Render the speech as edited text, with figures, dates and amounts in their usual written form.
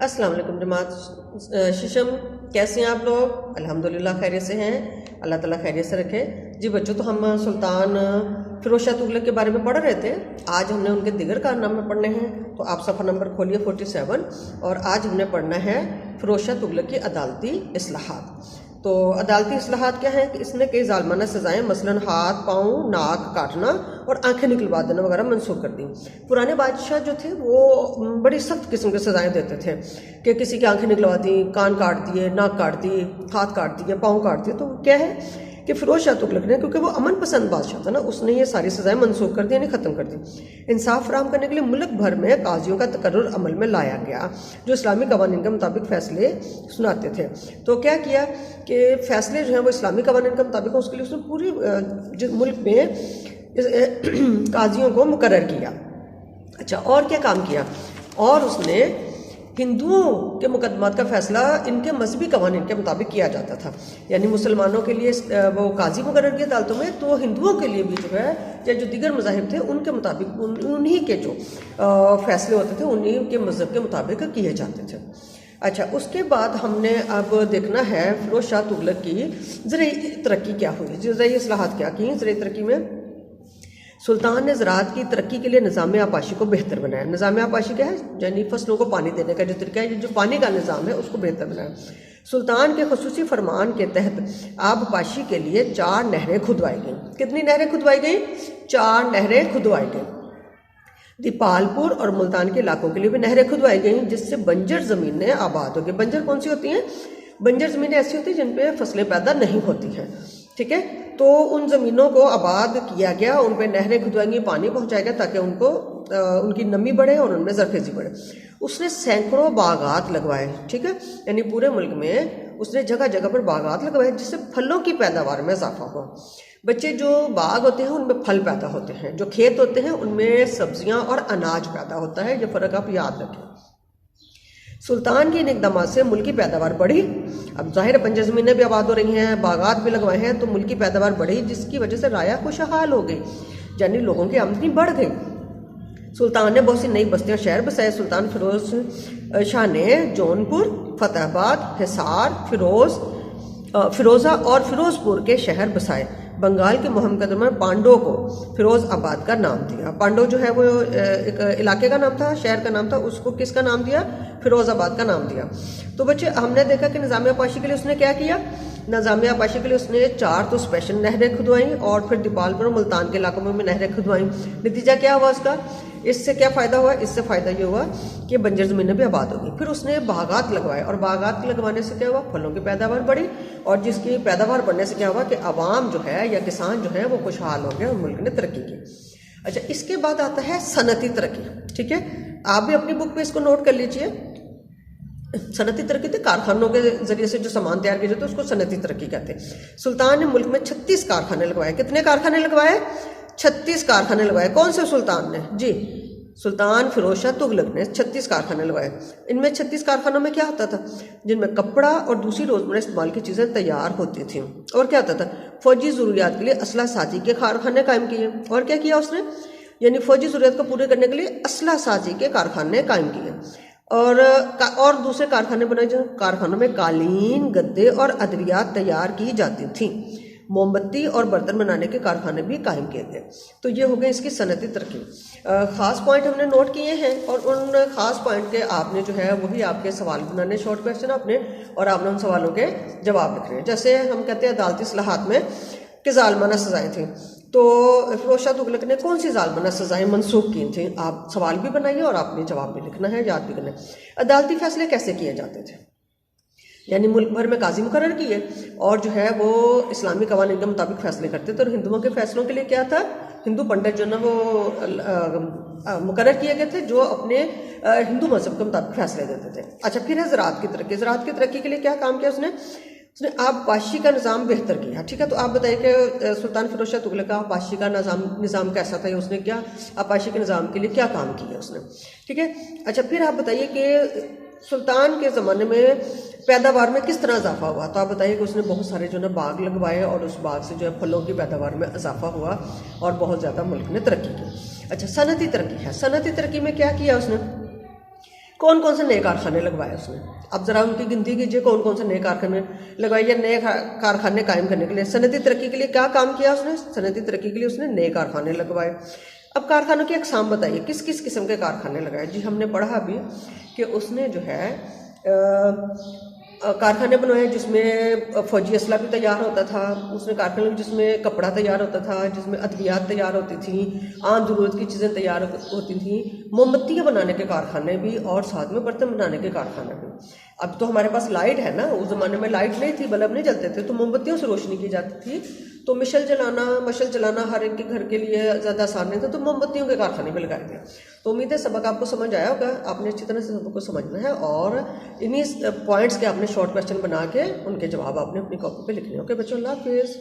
अस्सलाम वालेकुम जमात शिशम, कैसे हैं आप लोग? अल्हम्दुलिल्लाह खैरियत से हैं। अल्लाह ताला खैरियत से रखे। जी बच्चों, तो हम सुल्तान फिरोज शाह तुगलक के बारे में पढ़ रहे थे। आज हमने उनके दिगर कारनामे पढ़ने हैं। तो आप सफ़ा नंबर खोलिए 47 और आज हमने पढ़ना है फिरोज शाह तुगलक की अदालती इस्लाहात। तो अदालती इस्लाहात क्या है कि इसने कई जालमाना सज़ाएँ मसलन हाथ पाँव नाक काटना और आंखें निकलवा देना वगैरह मनसूख कर दी। पुराने बादशाह जो थे वो बड़ी सख्त किस्म की सज़ाएँ देते थे कि किसी की आंखें निकलवा दी, कान काट दिए, नाक काट दी, हाथ काट दिए, पाँव काट दिए। तो क्या है कि फिरोज शाह तुगलक ने, क्योंकि वो अमन पसंद बादशाह था ना, उसने ये सारी सज़ाएँ मनसूख कर दी, यानी ख़त्म कर दी। इंसाफ फराहम करने के लिए मुल्क भर में काजियों का तकर्रुर अमल में लाया गया जो इस्लामी कवानीन के मुताबिक फ़ैसले सुनाते थे। तो क्या किया कि फ़ैसले जो हैं वो इस्लामी कवानीन के मुताबिक, उसके लिए उसने पूरी मुल्क में काजियों को मुकर्रर किया। अच्छा, और क्या काम किया? और उसने हिंदुओं के मुकदमात का फ़ैसला इनके मजहबी कवानीन के मुताबिक किया जाता था। यानी मुसलमानों के लिए वो काजी मुकर्रर किए अदालतों में, तो हिंदुओं के लिए भी जो है या जो दीगर मज़ाहिब थे उनके मुताबिक उन्हीं के जो फ़ैसले होते थे उन्हीं के मज़हब के मुताबिक किए जाते थे। अच्छा, उसके बाद हमने अब देखना है फिरोज शाह तुगलक की ज़राई तरक्की क्या हुई, ज़राई इस्लाहात क्या की। ज़राई तरक्की में सुल्तान ने ज़राअत की तरक्की के लिए निज़ाम आपाशी को बेहतर बनाया। निज़ाम आपाशी क्या है? यानी फसलों को पानी देने का जो तरीका है, जो पानी का निज़ाम है उसको बेहतर बनाया। सुल्तान के खुसूसी फरमान के तहत आबपाशी के लिए 4 नहरें खुदवाई गईं। कितनी नहरें खुदवाई गईं? 4 नहरें खुदवाई गईं। दीपालपुर और मुल्तान के इलाकों के लिए भी नहरें खुदवाई गईं, जिससे बंजर ज़मीनें आबाद हो गई। बंजर कौन सी होती हैं? बंजर ज़मीनें ऐसी होती हैं जिन पे फसलें पैदा नहीं होती हैं। ठीक है, तो उन ज़मीनों को आबाद किया गया, उन पर नहरें खुदवाई गई, पानी पहुंचाया गया ताकि उनको उनकी नमी बढ़े और उनमें ज़रखेज़ी बढ़े। उसने सैकड़ों बागात लगवाए। ठीक है, यानी पूरे मुल्क में उसने जगह जगह पर बागात लगवाए जिससे फलों की पैदावार में इजाफा हुआ। बच्चे, जो बाग होते हैं उनमें फल पैदा होते हैं, जो खेत होते हैं उनमें सब्जियां और अनाज पैदा होता है। ये फ़र्क आप याद रखें। सुल्तान के इन इक़दामात से मुल्क की पैदावार बढ़ी। अब जाहिर बंजर ज़मीनें भी आबाद हो रही हैं, बागात भी लगवाए हैं, तो मुल्क की पैदावार बढ़ी, जिसकी वजह से राया खुशहाल हो गई, यानी लोगों की आमदनी बढ़ गई। सुल्तान ने बहुत सी नई बस्तियां शहर बसाए। सुल्तान फिरोज शाह ने जौनपुर, फतेहाबाद, हिसार, फिरोज़ा और फिरोजपुर के शहर बसाए। बंगाल के मुहम्मद पांडो को फिरोज आबाद का नाम दिया। पांडो जो है वो एक इलाके का नाम था, शहर का नाम था, उसको किसका नाम दिया? फिरोज़ाबाद का नाम दिया। तो बच्चे, हमने देखा कि निज़ाम आपाशी के लिए उसने क्या किया? निज़ाम आपाशी के लिए उसने 4 तो स्पेशल नहरें खुदवाई और फिर दीपालपुर और मुल्तान के इलाकों में भी नहरें खुदवाई। नतीजा क्या हुआ उसका? इससे क्या फ़ायदा हुआ? इससे फ़ायदा ये हुआ कि बंजर ज़मीनें भी आबाद हो गई। फिर उसने बागात लगवाए और बागात लगवाने से क्या हुआ? फलों की पैदावार बढ़ी, और जिसकी पैदावार बढ़ने से क्या हुआ कि आवाम जो है या किसान जो है वो खुशहाल हो गया और मुल्क ने तरक्की की। अच्छा, इसके बाद आता है सनती तरक्की। ठीक है, आप भी अपनी बुक पे इसको नोट कर लीजिए। सनती तरक्की थे कारखानों के जरिए से जो सामान तैयार किए जाते हैं उसको सनती तरक्की कहते हैं। सुल्तान ने मुल्क में 36 कारखाने लगवाए। कितने कारखाने लगवाए? 36 कारखाने लगवाए। कौन से सुल्तान ने? जी, सुल्तान फिरोज शाह तुगलक ने 36 कारखाने लगवाए। इनमें 36 कारखानों में क्या होता था? जिनमें कपड़ा और दूसरी रोजमर्रा इस्तेमाल की चीज़ें तैयार होती थी। और क्या होता था? फौजी ज़रूरियात के लिए असला साजी के कारखाने कायम किए। और क्या किया उसने? यानी फौजी ज़रूरियात को पूरे करने के लिए असला साजी के कारखाने कायम किए और दूसरे कारखाने बनाए। जो कारखानों में कालीन, गद्दे और अदवियात तैयार की जाती थी। मोमबत्ती और बर्तन बनाने के कारखाने भी कायम किए गए। तो ये हो गए इसकी सनती तरक्की। ख़ास पॉइंट हमने नोट किए हैं और उन ख़ास पॉइंट के आपने जो है वही आपके सवाल बनाने, शॉर्ट क्वेश्चन आपने, और आपने उन सवालों के जवाब लिखने हैं। जैसे हम कहते हैं अदालती इस्लाहात में कि जालमाना सज़ाएँ थी, तो फिरोज शाह तुगलक ने कौन सी जालमाना सज़ाएँ मनसूख की थी? आप सवाल भी बनाइए और आपने जवाब भी लिखना है, याद भी करना है। अदालती फ़ैसले कैसे किए जाते थे? यानी मुल्क भर में काजी मुकर्रर किए और जो है वो इस्लामी कवानीन के मुताबिक फ़ैसले करते थे। और हिंदुओं के फ़ैसलों के लिए क्या था? हिंदू पंडित जो ना वो मुकर्रर किए गए थे जो अपने हिंदू मज़हब के मुताबिक फ़ैसले देते थे। अच्छा, फिर है ज़राअत की तरक्की। ज़राअत की तरक्की के लिए क्या काम किया उसने? आबपाशी का निज़ाम बेहतर किया। ठीक है, तो आप बताइए कि सुल्तान फिरोज शाह तुगलक का आबपाशी का निज़ाम कैसा था? उसने क्या आबपाशी के निज़ाम के लिए क्या काम किया उसने? ठीक है, अच्छा, फिर आप बताइए कि सुल्तान के ज़माने में पैदावार में किस तरह इजाफा हुआ? तो आप बताइए कि उसने बहुत सारे जो ना बाग लगवाए और उस बाग से जो है फलों की पैदावार में इजाफा हुआ और बहुत ज़्यादा मुल्क ने तरक्की की। अच्छा, सनती तरक्की है। सनती तरक्की में क्या किया उसने? कौन कौन से नए कारखाने लगवाए उसने। अब ज़रा उनकी गिनती कीजिए कौन कौन से नए कारखाने लगवाए या नए कारखाने कायम करने के लिए। सनती तरक्की के लिए क्या काम किया उसने? सनती तरक्की के लिए उसने नए कारखाने लगवाए। अब कारखानों की अक़साम बताइए, किस किस किस्म के कारखाने लगाए। जी हमने पढ़ा अभी कि उसने जो है कारखाने बनवाए जिसमें फ़ौजी असला भी तैयार होता था, उसने कारखाने जिसमें कपड़ा तैयार होता था, जिसमें अद्वियात तैयार होती थी, आम ज़रूरत की चीज़ें तैयार होती थी, मोमबत्तियाँ बनाने के कारखाने भी और साथ में बर्तन बनाने के कारखाने भी। अब तो हमारे पास लाइट है ना, उस ज़माने में लाइट नहीं थी, बल्ब नहीं जलते थे, तो मोमबत्तियों से रोशनी की जाती थी। तो मशल जलाना हर एक के घर के लिए ज़्यादा आसान नहीं था, तो मोमबत्तियों के कारखाने भी लगाए थे। तो उम्मीद है सबक आपको समझ आया होगा। आपने अच्छी तरह से सबक को समझना है और इन्हीं पॉइंट्स के आपने शॉर्ट क्वेश्चन बना के उनके जवाब आपने अपनी कॉपी पे लिखने। ओके बच्चों, अल्लाह हाफिज़।